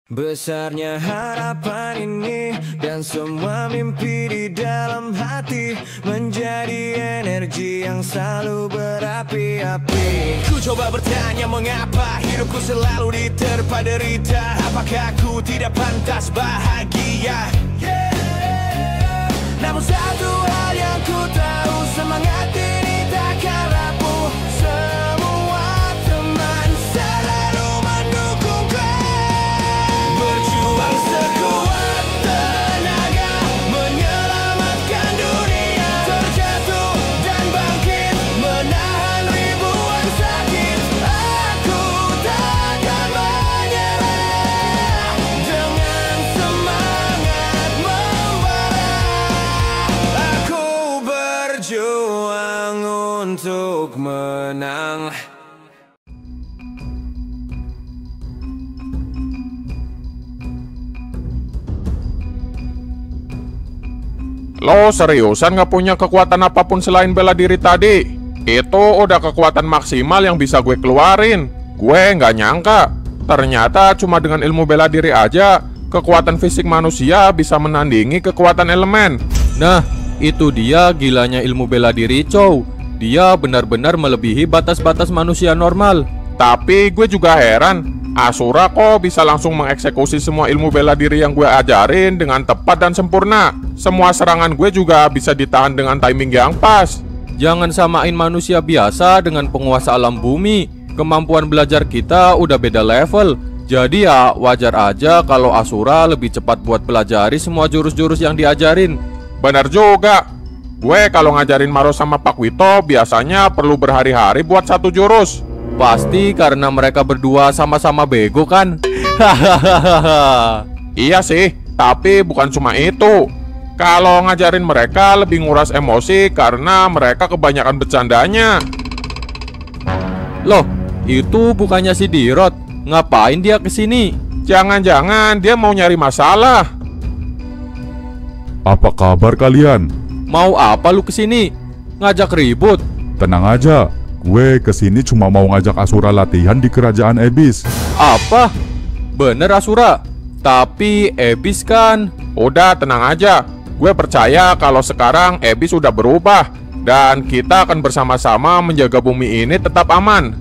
Besarnya harapan ini dan semua mimpi di dalam hati menjadi energi yang selalu berapi-api. Ku coba bertanya mengapa hidupku selalu diterpa derita. Apakah ku tidak pantas bahagia? Namun satu hal yang ku tahu, semangat ini takkan rapuh. Semua teman selalu mendukungku. Berjuang sekuat tenaga menyelamatkan dunia. Terjatuh dan bangkit menahan ribuan sakit. Aku takkan menyerah dengan semangat membara. Aku berjuang untuk menang. Lo seriusan gak punya kekuatan apapun selain bela diri tadi? Itu udah kekuatan maksimal yang bisa gue keluarin. Gue gak nyangka ternyata cuma dengan ilmu bela diri aja kekuatan fisik manusia bisa menandingi kekuatan elemen. Nah, itu dia gilanya ilmu bela diri Chow. Dia benar-benar melebihi batas-batas manusia normal. Tapi gue juga heran, Asura kok bisa langsung mengeksekusi semua ilmu bela diri yang gue ajarin dengan tepat dan sempurna. Semua serangan gue juga bisa ditahan dengan timing yang pas. Jangan samain manusia biasa dengan penguasa alam bumi. Kemampuan belajar kita udah beda level. Jadi ya wajar aja kalau Asura lebih cepat buat pelajari semua jurus-jurus yang diajarin. Benar juga. Gue kalau ngajarin Maro sama Pak Wito biasanya perlu berhari-hari buat satu jurus. Pasti karena mereka berdua sama-sama bego kan? Hahaha. Iya sih, tapi bukan cuma itu. Kalau ngajarin mereka lebih nguras emosi karena mereka kebanyakan bercandanya. Loh, itu bukannya si Dirot? Ngapain dia kesini? Jangan-jangan dia mau nyari masalah. Apa kabar kalian? Mau apa lu kesini? Ngajak ribut? Tenang aja, gue kesini cuma mau ngajak Asura latihan di kerajaan Abyss. Apa? Bener Asura? Tapi Abyss kan... Udah tenang aja. Gue percaya kalau sekarang Abyss sudah berubah dan kita akan bersama-sama menjaga bumi ini tetap aman.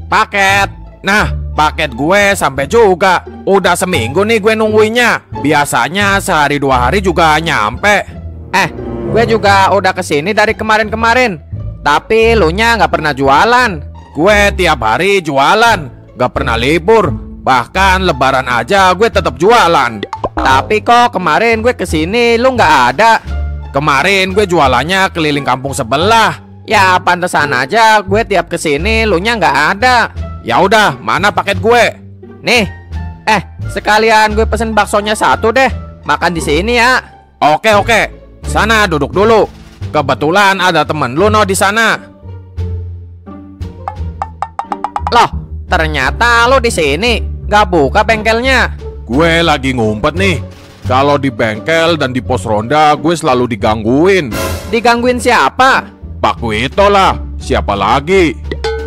Paket. Nah, paket gue sampai juga. Udah seminggu nih gue nungguinnya. Biasanya sehari dua hari juga nyampe. Gue juga udah kesini dari kemarin-kemarin. Tapi lu nya nggak pernah jualan. Gue tiap hari jualan, gak pernah libur. Bahkan lebaran aja gue tetap jualan. Tapi kok kemarin gue kesini lu nggak ada. Kemarin gue jualannya keliling kampung sebelah. Ya pantesan aja gue tiap kesini lu nya nggak ada. Ya udah, mana paket gue? Nih. Sekalian gue pesen baksonya satu deh. Makan di sini ya. Oke. Sana duduk dulu. Kebetulan ada temen lu no di sana. Loh, ternyata lo di sini. Gak buka bengkelnya. Gue lagi ngumpet nih. Kalau di bengkel dan di pos ronda gue selalu digangguin. Digangguin siapa? Pak Wito lah, siapa lagi?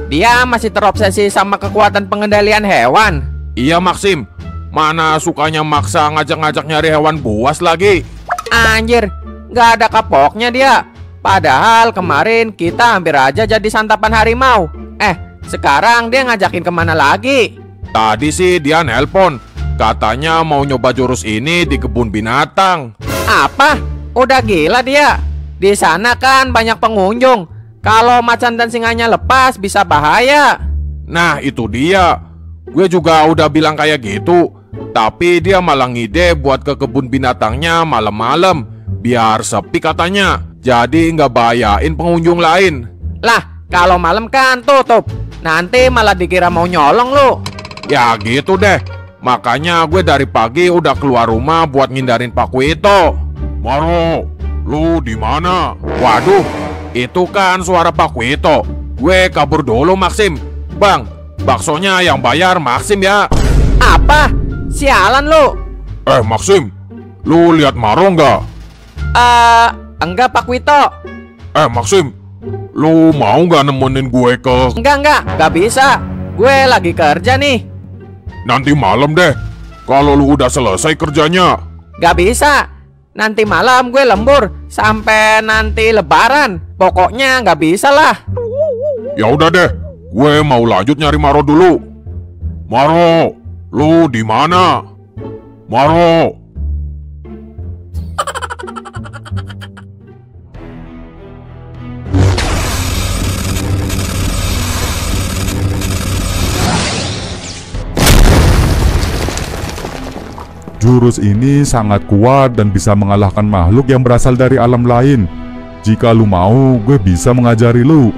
Dia masih terobsesi sama kekuatan pengendalian hewan. Iya Maxim, mana sukanya maksa ngajak-ngajak nyari hewan buas lagi. Anjir, gak ada kapoknya dia. Padahal kemarin kita hampir aja jadi santapan harimau. Sekarang dia ngajakin kemana lagi? Tadi sih dia nelpon, katanya mau nyoba jurus ini di kebun binatang. Apa? Udah gila dia? Di sana kan banyak pengunjung. Kalau macan dan singanya lepas bisa bahaya. Nah itu dia. Gue juga udah bilang kayak gitu. Tapi dia malah ngide buat ke kebun binatangnya malam-malam. Biar sepi katanya. Jadi nggak bahayain pengunjung lain. Lah, kalau malam kan tutup. Nanti malah dikira mau nyolong lu. Ya gitu deh. Makanya gue dari pagi udah keluar rumah buat ngindarin Pak Wito. Maro, lu di mana? Waduh, itu kan suara Pak Wito. Gue kabur dulu Maxim. Bang, baksonya yang bayar Maxim ya. Apa? Sialan lu. Maxim, lu lihat Maro nggak? Enggak Pak Wito. Maxim, Lu mau gak nemenin gue ke... Enggak bisa. Gue lagi kerja nih. Nanti malam deh, kalau lu udah selesai kerjanya. Gak bisa. Nanti malam gue lembur sampai nanti lebaran. Pokoknya gak bisa lah. Ya udah deh, gue mau lanjut nyari Maro dulu. Maro, lu di mana? Maro. Jurus ini sangat kuat dan bisa mengalahkan makhluk yang berasal dari alam lain. Jika lu mau, gue bisa mengajari lu.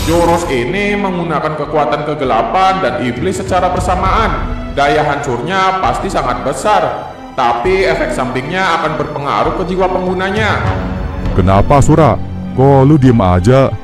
Jurus ini menggunakan kekuatan kegelapan dan iblis secara bersamaan. Daya hancurnya pasti sangat besar, tapi efek sampingnya akan berpengaruh ke jiwa penggunanya. Kenapa, Asura? Kok lu diem aja?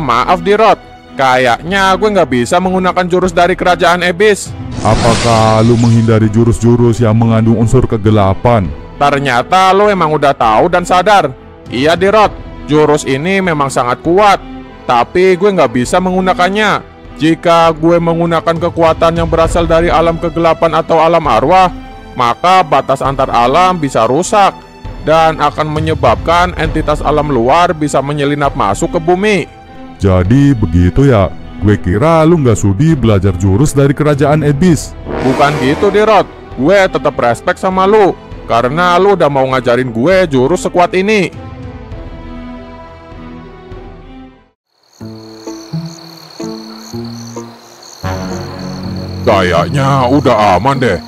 Maaf Dirot, kayaknya gue nggak bisa menggunakan jurus dari kerajaan Ebis. Apakah lu menghindari jurus-jurus yang mengandung unsur kegelapan? Ternyata lo emang udah tahu dan sadar. Iya Dirot, jurus ini memang sangat kuat, tapi gue nggak bisa menggunakannya. Jika gue menggunakan kekuatan yang berasal dari alam kegelapan atau alam arwah, maka batas antar alam bisa rusak dan akan menyebabkan entitas alam luar bisa menyelinap masuk ke bumi. Jadi begitu ya? Gue kira lu nggak sudi belajar jurus dari kerajaan Ebis. Bukan gitu Dirot, gue tetap respect sama lu karena lu udah mau ngajarin gue jurus sekuat ini. Kayaknya udah aman deh.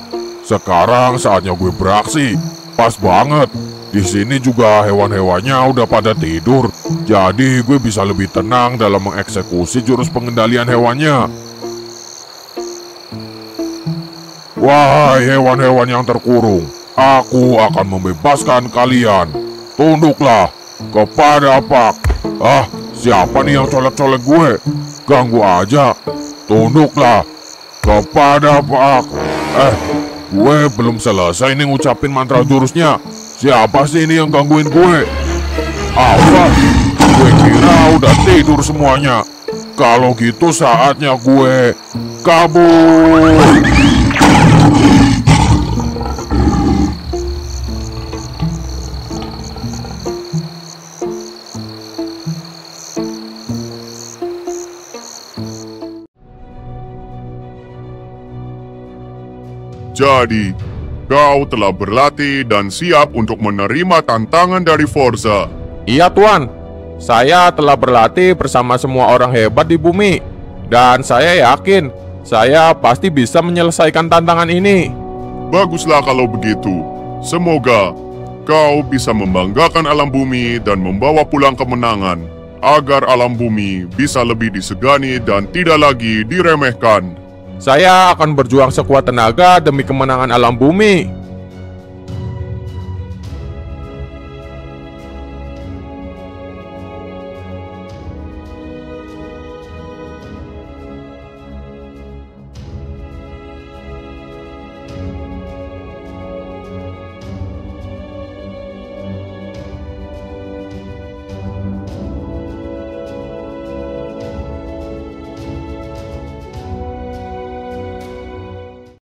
Sekarang saatnya gue beraksi. Pas banget. Di sini juga hewan-hewannya udah pada tidur. Jadi gue bisa lebih tenang dalam mengeksekusi jurus pengendalian hewannya. Wahai hewan-hewan yang terkurung, aku akan membebaskan kalian. Tunduklah kepada Pak. Siapa nih yang colek-colek gue? Ganggu aja. Tunduklah kepada Pak. Gue belum selesai nih ngucapin mantra jurusnya. Siapa sih ini yang gangguin gue? Apa? Gue kira udah tidur semuanya. Kalau gitu saatnya gue kabur. Jadi, kau telah berlatih dan siap untuk menerima tantangan dari Forza. Iya Tuan, saya telah berlatih bersama semua orang hebat di bumi. Dan saya yakin, saya pasti bisa menyelesaikan tantangan ini. Baguslah kalau begitu. Semoga kau bisa membanggakan alam bumi dan membawa pulang kemenangan, agar alam bumi bisa lebih disegani dan tidak lagi diremehkan. Saya akan berjuang sekuat tenaga demi kemenangan alam bumi.